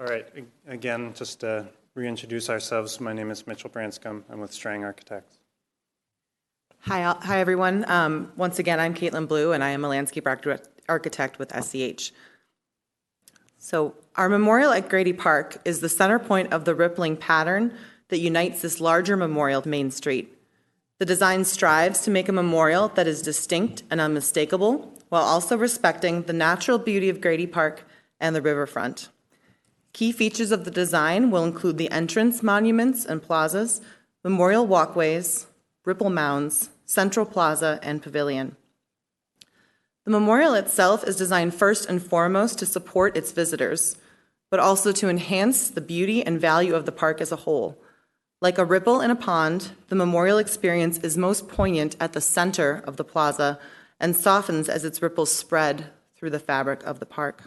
All right. Again, just to reintroduce ourselves, my name is Mitchell Branscombe. I'm with Strang Architects. Hi everyone. Once again, I'm Caitlin Blue, and I am a landscape architect with SEH. So our memorial at Grede Park is the center point of the rippling pattern that unites this larger memorial to Main Street. The design strives to make a memorial that is distinct and unmistakable, while also respecting the natural beauty of Grede Park and the riverfront. Key features of the design will include the entrance monuments and plazas, memorial walkways, ripple mounds, central plaza, and pavilion. The memorial itself is designed first and foremost to support its visitors, but also to enhance the beauty and value of the park as a whole. Like a ripple in a pond, the memorial experience is most poignant at the center of the plaza and softens as its ripples spread through the fabric of the park.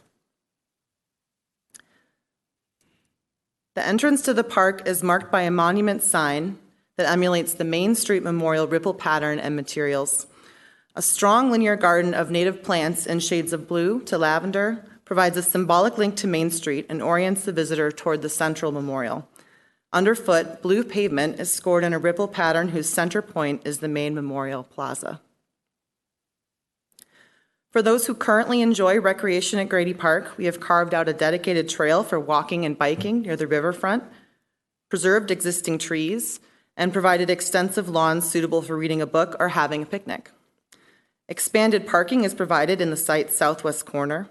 The entrance to the park is marked by a monument sign that emulates the Main Street Memorial ripple pattern and materials. A strong linear garden of native plants in shades of blue to lavender provides a symbolic link to Main Street and orients the visitor toward the central memorial. Underfoot, blue pavement is scored in a ripple pattern whose center point is the main memorial plaza. For those who currently enjoy recreation at Grede Park, we have carved out a dedicated trail for walking and biking near the riverfront, preserved existing trees, and provided extensive lawns suitable for reading a book or having a picnic. Expanded parking is provided in the site's southwest corner.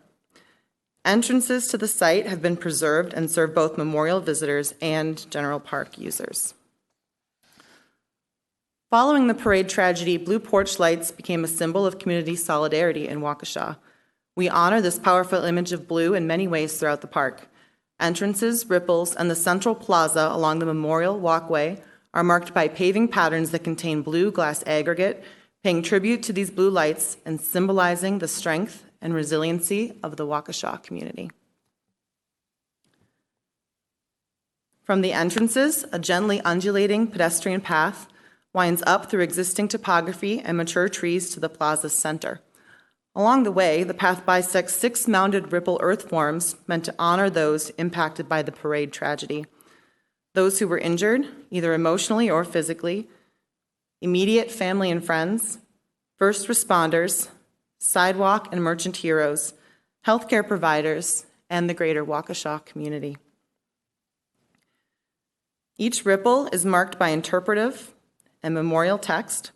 Entrances to the site have been preserved and serve both memorial visitors and general park users. Following the parade tragedy, blue porch lights became a symbol of community solidarity in Waukesha. We honor this powerful image of blue in many ways throughout the park. Entrances, ripples, and the central plaza along the memorial walkway are marked by paving patterns that contain blue glass aggregate, paying tribute to these blue lights and symbolizing the strength and resiliency of the Waukesha community. From the entrances, a gently undulating pedestrian path winds up through existing topography and mature trees to the plaza's center. Along the way, the path bisects 6 mounded ripple earth forms meant to honor those impacted by the parade tragedy. Those who were injured, either emotionally or physically, immediate family and friends, first responders, sidewalk and merchant heroes, healthcare providers, and the greater Waukesha community. Each ripple is marked by interpretive and memorial text,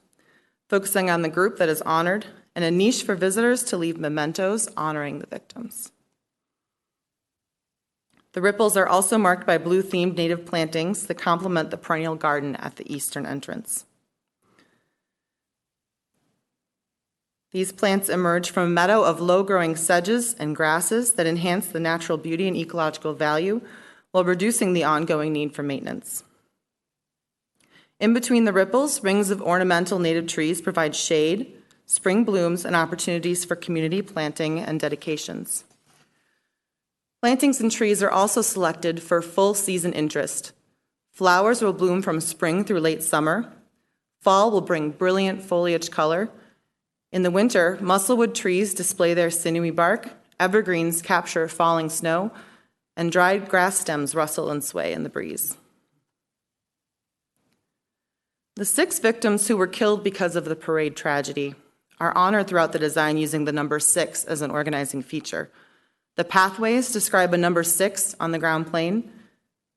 focusing on the group that is honored, and a niche for visitors to leave mementos honoring the victims. The ripples are also marked by blue-themed native plantings that complement the perennial garden at the eastern entrance. These plants emerge from a meadow of low-growing sedges and grasses that enhance the natural beauty and ecological value while reducing the ongoing need for maintenance. In between the ripples, rings of ornamental native trees provide shade, spring blooms, and opportunities for community planting and dedications. Plantings and trees are also selected for full season interest. Flowers will bloom from spring through late summer. Fall will bring brilliant foliage color. In the winter, musclewood trees display their sinewy bark, evergreens capture falling snow, and dried grass stems rustle and sway in the breeze. The 6 victims who were killed because of the parade tragedy are honored throughout the design using the number 6 as an organizing feature. The pathways describe a number 6 on the ground plane.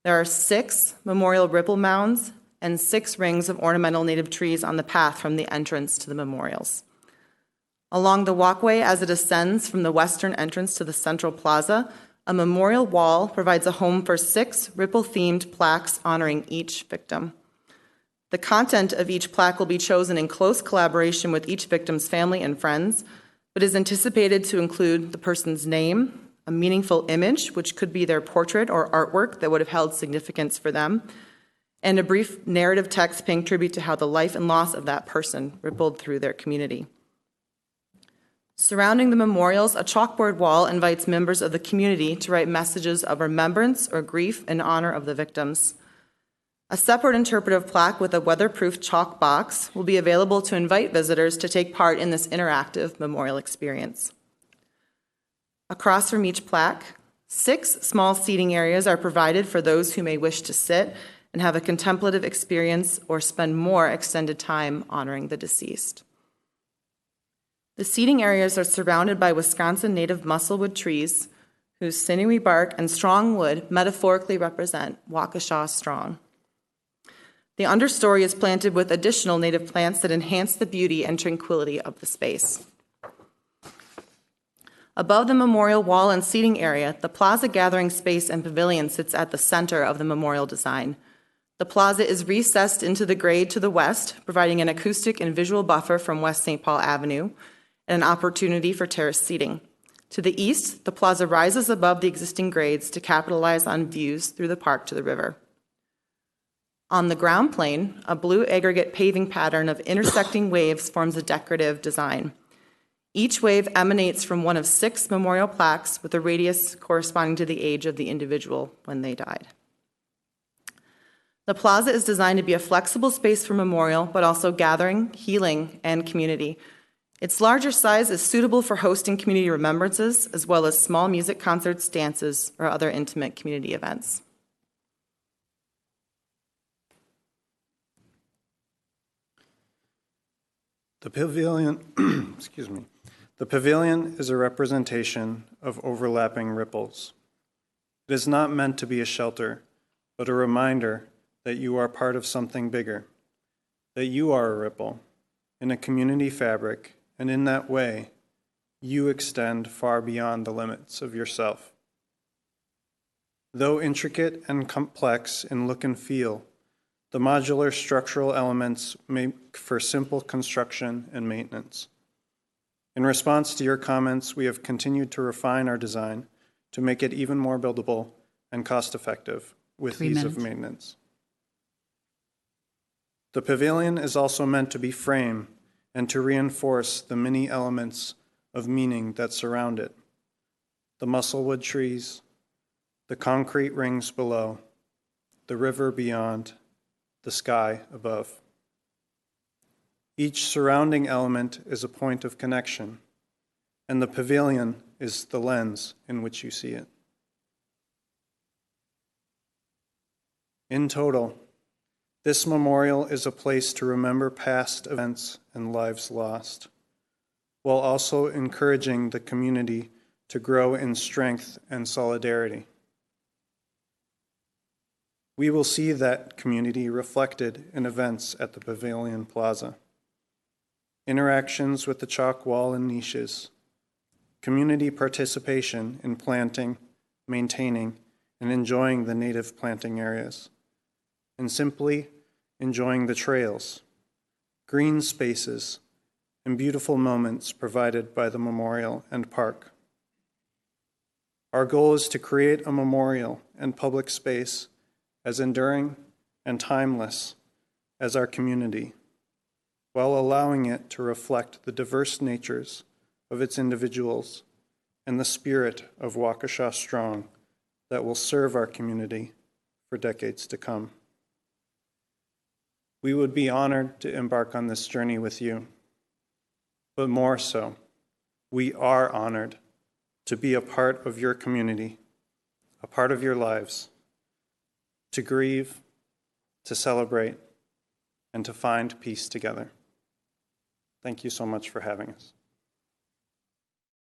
There are 6 memorial ripple mounds and 6 rings of ornamental native trees on the path from the entrance to the memorials. Along the walkway as it ascends from the western entrance to the central plaza, a memorial wall provides a home for 6 ripple-themed plaques honoring each victim. The content of each plaque will be chosen in close collaboration with each victim's family and friends, but is anticipated to include the person's name, a meaningful image, which could be their portrait or artwork that would have held significance for them, and a brief narrative text paying tribute to how the life and loss of that person rippled through their community. Surrounding the memorials, a chalkboard wall invites members of the community to write messages of remembrance or grief in honor of the victims. A separate interpretive plaque with a weatherproof chalk box will be available to invite visitors to take part in this interactive memorial experience. Across from each plaque, 6 small seating areas are provided for those who may wish to sit and have a contemplative experience or spend more extended time honoring the deceased. The seating areas are surrounded by Wisconsin native musclewood trees, whose sinewy bark and strong wood metaphorically represent Waukesha strong. The understory is planted with additional native plants that enhance the beauty and tranquility of the space. Above the memorial wall and seating area, the plaza gathering space and pavilion sits at the center of the memorial design. The plaza is recessed into the grade to the west, providing an acoustic and visual buffer from West St. Paul Avenue and an opportunity for terrace seating. To the east, the plaza rises above the existing grades to capitalize on views through the park to the river. On the ground plane, a blue aggregate paving pattern of intersecting waves forms a decorative design. Each wave emanates from one of 6 memorial plaques with a radius corresponding to the age of the individual when they died. The plaza is designed to be a flexible space for memorial, but also gathering, healing, and community. Its larger size is suitable for hosting community remembrances, as well as small music concerts, dances, or other intimate community events. The pavilion, excuse me. The pavilion is a representation of overlapping ripples. It is not meant to be a shelter, but a reminder that you are part of something bigger, that you are a ripple in a community fabric, and in that way, you extend far beyond the limits of yourself. Though intricate and complex in look and feel, the modular structural elements make for simple construction and maintenance. In response to your comments, we have continued to refine our design to make it even more buildable and cost-effective with ease of maintenance. The pavilion is also meant to be frame and to reinforce the many elements of meaning that surround it: the musclewood trees, the concrete rings below, the river beyond, the sky above. Each surrounding element is a point of connection, and the pavilion is the lens in which you see it. In total, this memorial is a place to remember past events and lives lost, while also encouraging the community to grow in strength and solidarity. We will see that community reflected in events at the Pavilion Plaza. Interactions with the chalk wall and niches, community participation in planting, maintaining, and enjoying the native planting areas, and simply enjoying the trails, green spaces, and beautiful moments provided by the memorial and park. Our goal is to create a memorial and public space as enduring and timeless as our community, while allowing it to reflect the diverse natures of its individuals and the spirit of Waukesha Strong that will serve our community for decades to come. We would be honored to embark on this journey with you, but more so, we are honored to be a part of your community, a part of your lives, to grieve, to celebrate, and to find peace together. Thank you so much for having us.